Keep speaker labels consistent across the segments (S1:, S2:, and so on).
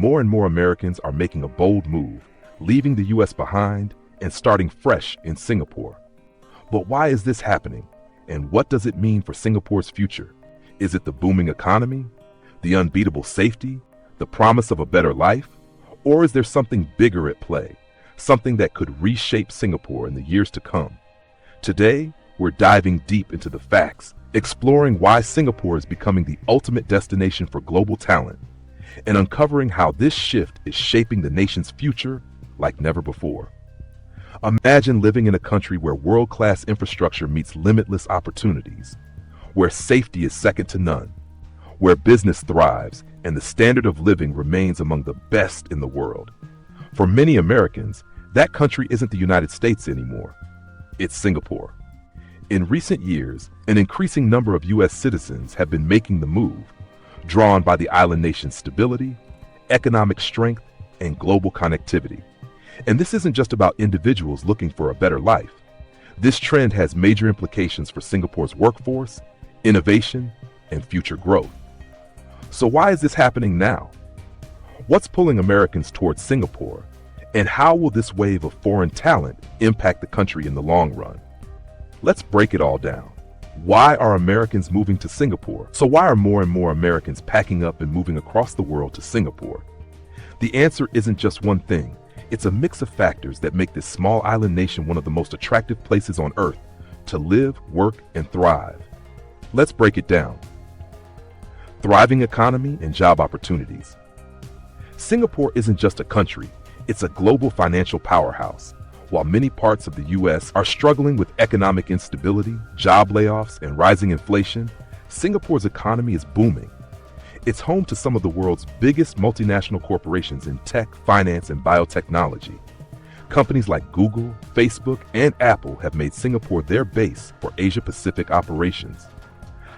S1: more and more Americans are making a bold move, leaving the U.S. behind and starting fresh in Singapore. But why is this happening? And what does it mean for Singapore's future? Is it the booming economy, the unbeatable safety, the promise of a better life? Or is there something bigger at play, something that could reshape Singapore in the years to come? Today, we're diving deep into the facts, exploring why Singapore is becoming the ultimate destination for global talent, and uncovering how this shift is shaping the nation's future like never before. Imagine living in a country where world-class infrastructure meets limitless opportunities, where safety is second to none, where business thrives and the standard of living remains among the best in the world. For many Americans, that country isn't the United States anymore. It's Singapore. In recent years, an increasing number of U.S. citizens have been making the move, drawn by the island nation's stability, economic strength, and global connectivity. And this isn't just about individuals looking for a better life. This trend has major implications for Singapore's workforce, innovation, and future growth. So why is this happening now? What's pulling Americans towards Singapore? And how will this wave of foreign talent impact the country in the long run? Let's break it all down. Why are Americans moving to Singapore? So why are more and more Americans packing up and moving across the world to Singapore? The answer isn't just one thing. It's a mix of factors that make this small island nation one of the most attractive places on earth to live, work, and thrive. Let's break it down. Thriving economy and job opportunities. Singapore isn't just a country, it's a global financial powerhouse. While many parts of the U.S. are struggling with economic instability, job layoffs, and rising inflation, Singapore's economy is booming. It's home to some of the world's biggest multinational corporations in tech, finance, and biotechnology. Companies like Google, Facebook, and Apple have made Singapore their base for Asia-Pacific operations.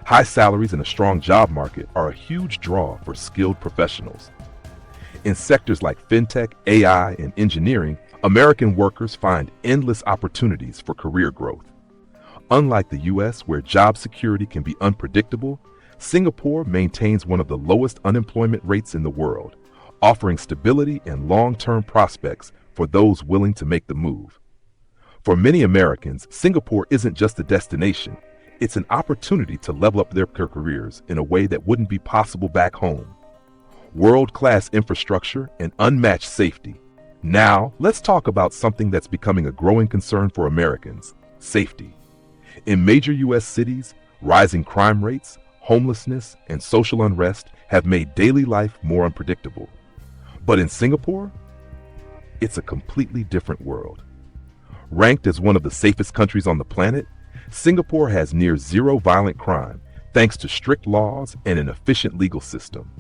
S1: High salaries and a strong job market are a huge draw for skilled professionals. In sectors like fintech, AI, and engineering, American workers find endless opportunities for career growth. Unlike the U.S., where job security can be unpredictable, Singapore maintains one of the lowest unemployment rates in the world, offering stability and long-term prospects for those willing to make the move. For many Americans, Singapore isn't just a destination, it's an opportunity to level up their careers in a way that wouldn't be possible back home. World-class infrastructure and unmatched safety. Now, let's talk about something that's becoming a growing concern for Americans: safety. In major U.S. cities, rising crime rates, homelessness, and social unrest have made daily life more unpredictable. But in Singapore, it's a completely different world. Ranked as one of the safest countries on the planet, Singapore has near zero violent crime thanks to strict laws and an efficient legal system.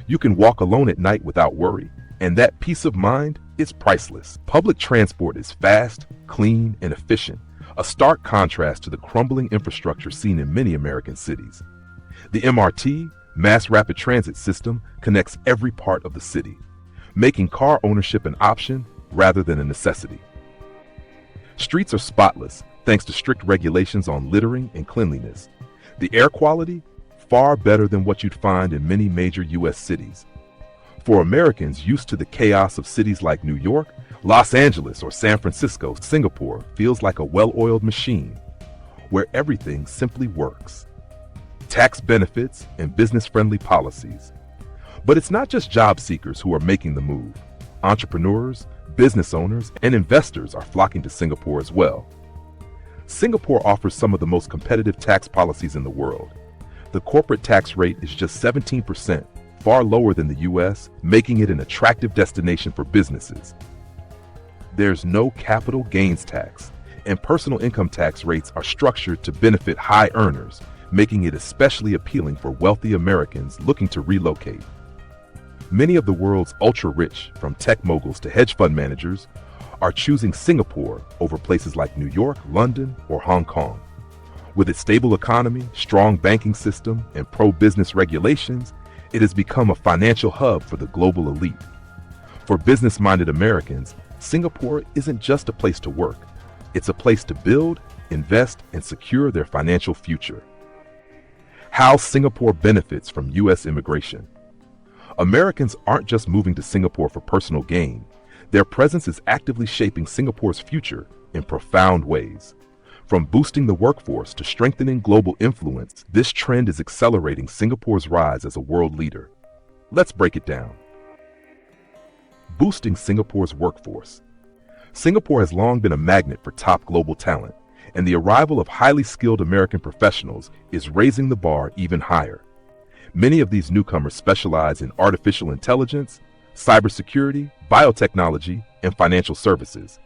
S1: You can walk alone at night without worry, and that peace of mind is priceless. Public transport is fast, clean, and efficient, a stark contrast to the crumbling infrastructure seen in many American cities. The MRT, Mass Rapid Transit System, connects every part of the city, making car ownership an option rather than a necessity. Streets are spotless thanks to strict regulations on littering and cleanliness. The air quality, far better than what you'd find in many major U.S. cities. For Americans used to the chaos of cities like New York, Los Angeles, or San Francisco, Singapore feels like a well-oiled machine, where everything simply works. Tax benefits and business-friendly policies. But it's not just job seekers who are making the move. Entrepreneurs, business owners, and investors are flocking to Singapore as well. Singapore offers some of the most competitive tax policies in the world. The corporate tax rate is just 17%, far lower than the U.S., making it an attractive destination for businesses. There's no capital gains tax, and personal income tax rates are structured to benefit high earners, making it especially appealing for wealthy Americans looking to relocate. Many of the world's ultra-rich, from tech moguls to hedge fund managers, are choosing Singapore over places like New York, London, or Hong Kong. With its stable economy, strong banking system, and pro-business regulations, it has become a financial hub for the global elite. For business-minded Americans, Singapore isn't just a place to work. It's a place to build, invest, and secure their financial future. How Singapore benefits from U.S. immigration. Americans aren't just moving to Singapore for personal gain. Their presence is actively shaping Singapore's future in profound ways. From boosting the workforce to strengthening global influence, this trend is accelerating Singapore's rise as a world leader. Let's break it down. Boosting Singapore's workforce. Singapore has long been a magnet for top global talent, and the arrival of highly skilled American professionals is raising the bar even higher. Many of these newcomers specialize in artificial intelligence, cybersecurity, biotechnology, and financial services,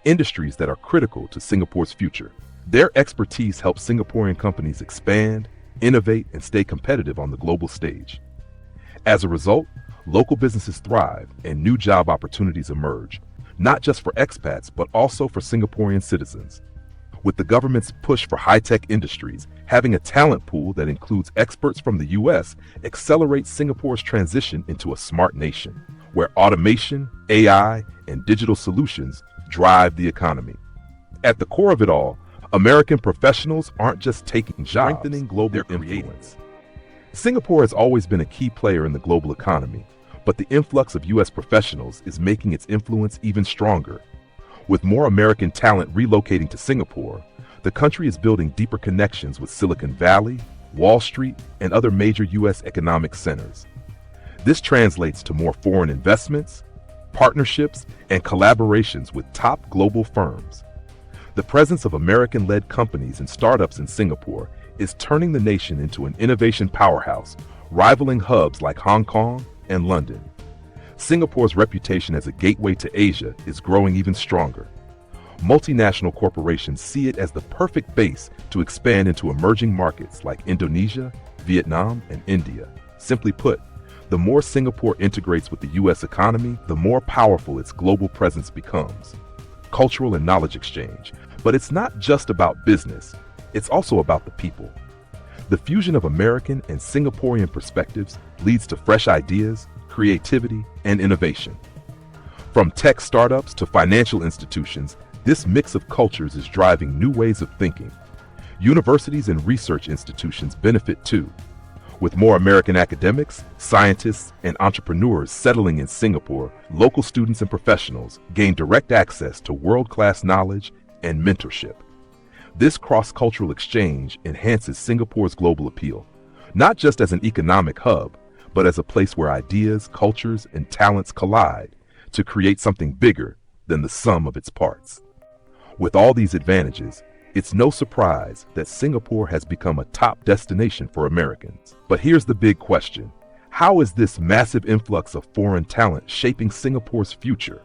S1: industries that are critical to Singapore's future. Their expertise helps Singaporean companies expand, innovate, and stay competitive on the global stage. As a result, local businesses thrive and new job opportunities emerge, not just for expats, but also for Singaporean citizens. With the government's push for high-tech industries, having a talent pool that includes experts from the U.S. accelerates Singapore's transition into a smart nation, where automation, AI, and digital solutions drive the economy. At the core of it all, American professionals aren't just taking jobs, strengthening global influence. Singapore has always been a key player in the global economy, but the influx of U.S. professionals is making its influence even stronger. With more American talent relocating to Singapore, the country is building deeper connections with Silicon Valley, Wall Street, and other major U.S. economic centers. This translates to more foreign investments, partnerships, and collaborations with top global firms. The presence of American-led companies and startups in Singapore is turning the nation into an innovation powerhouse, rivaling hubs like Hong Kong and London. Singapore's reputation as a gateway to Asia is growing even stronger. Multinational corporations see it as the perfect base to expand into emerging markets like Indonesia, Vietnam, and India. Simply put, the more Singapore integrates with the U.S. economy, the more powerful its global presence becomes. Cultural and knowledge exchange. But it's not just about business, it's also about the people. The fusion of American and Singaporean perspectives leads to fresh ideas, creativity, and innovation. From tech startups to financial institutions, this mix of cultures is driving new ways of thinking. Universities and research institutions benefit too. With more American academics, scientists, and entrepreneurs settling in Singapore, local students and professionals gain direct access to world-class knowledge and mentorship. This cross-cultural exchange enhances Singapore's global appeal, not just as an economic hub, but as a place where ideas, cultures, and talents collide to create something bigger than the sum of its parts. With all these advantages, it's no surprise that Singapore has become a top destination for Americans. But here's the big question. How is this massive influx of foreign talent shaping Singapore's future?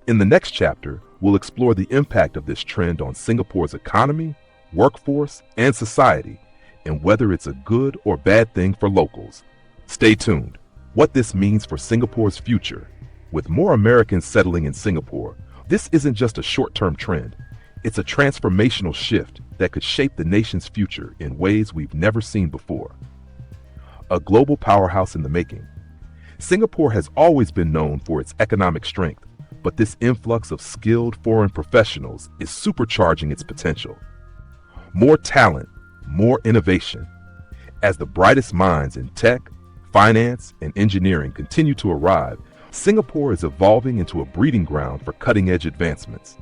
S1: In the next chapter, we'll explore the impact of this trend on Singapore's economy, workforce, and society, and whether it's a good or bad thing for locals. Stay tuned. What this means for Singapore's future. With more Americans settling in Singapore, this isn't just a short-term trend. It's a transformational shift that could shape the nation's future in ways we've never seen before. A global powerhouse in the making. Singapore has always been known for its economic strength, but this influx of skilled foreign professionals is supercharging its potential. More talent, more innovation. As the brightest minds in tech, finance, and engineering continue to arrive, Singapore is evolving into a breeding ground for cutting-edge advancements.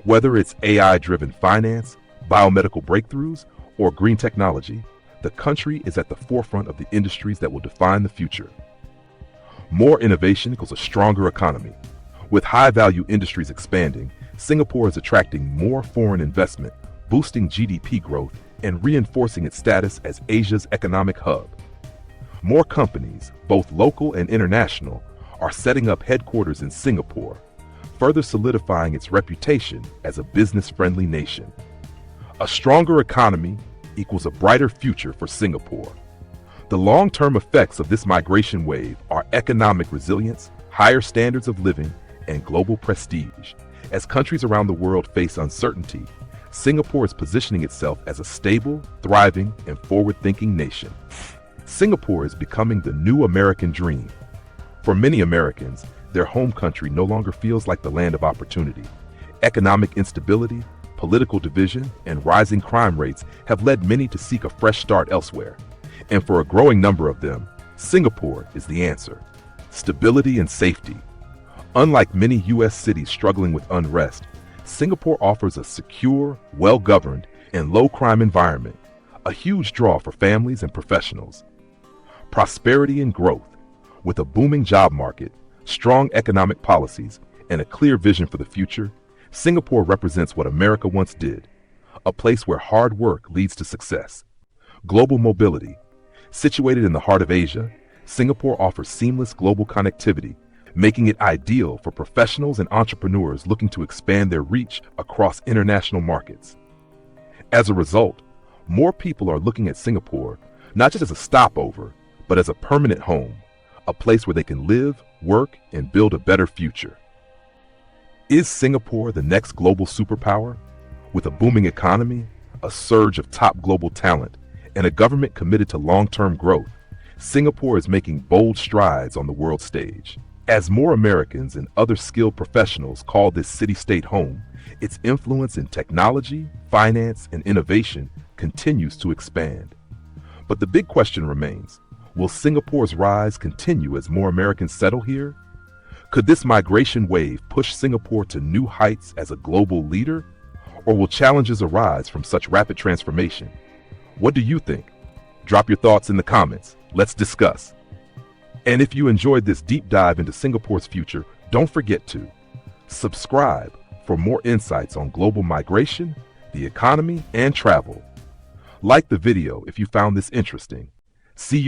S1: Whether it's AI-driven finance, biomedical breakthroughs, or green technology, the country is at the forefront of the industries that will define the future. More innovation equals a stronger economy. With high-value industries expanding, Singapore is attracting more foreign investment, boosting GDP growth, and reinforcing its status as Asia's economic hub. More companies, both local and international, are setting up headquarters in Singapore, further solidifying its reputation as a business-friendly nation. A stronger economy equals a brighter future for Singapore. The long-term effects of this migration wave are economic resilience, higher standards of living, and global prestige. As countries around the world face uncertainty, Singapore is positioning itself as a stable, thriving, and forward-thinking nation. Singapore is becoming the new American dream. For many Americans, their home country no longer feels like the land of opportunity. Economic instability, political division, and rising crime rates have led many to seek a fresh start elsewhere. And for a growing number of them, Singapore is the answer. Stability and safety. Unlike many U.S. cities struggling with unrest, Singapore offers a secure, well-governed, and low-crime environment, a huge draw for families and professionals. Prosperity and growth. With a booming job market, strong economic policies, and a clear vision for the future, Singapore represents what America once did, a place where hard work leads to success. Global mobility. Situated in the heart of Asia, Singapore offers seamless global connectivity, making it ideal for professionals and entrepreneurs looking to expand their reach across international markets. As a result, more people are looking at Singapore not just as a stopover, but as a permanent home, a place where they can live, work, and build a better future. Is Singapore the next global superpower? With a booming economy, a surge of top global talent, and a government committed to long-term growth, Singapore is making bold strides on the world stage. As more Americans and other skilled professionals call this city-state home, its influence in technology, finance, and innovation continues to expand. But the big question remains, will Singapore's rise continue as more Americans settle here? Could this migration wave push Singapore to new heights as a global leader? Or will challenges arise from such rapid transformation? What do you think? Drop your thoughts in the comments. Let's discuss. And if you enjoyed this deep dive into Singapore's future, don't forget to subscribe for more insights on global migration, the economy, and travel. Like the video if you found this interesting. See you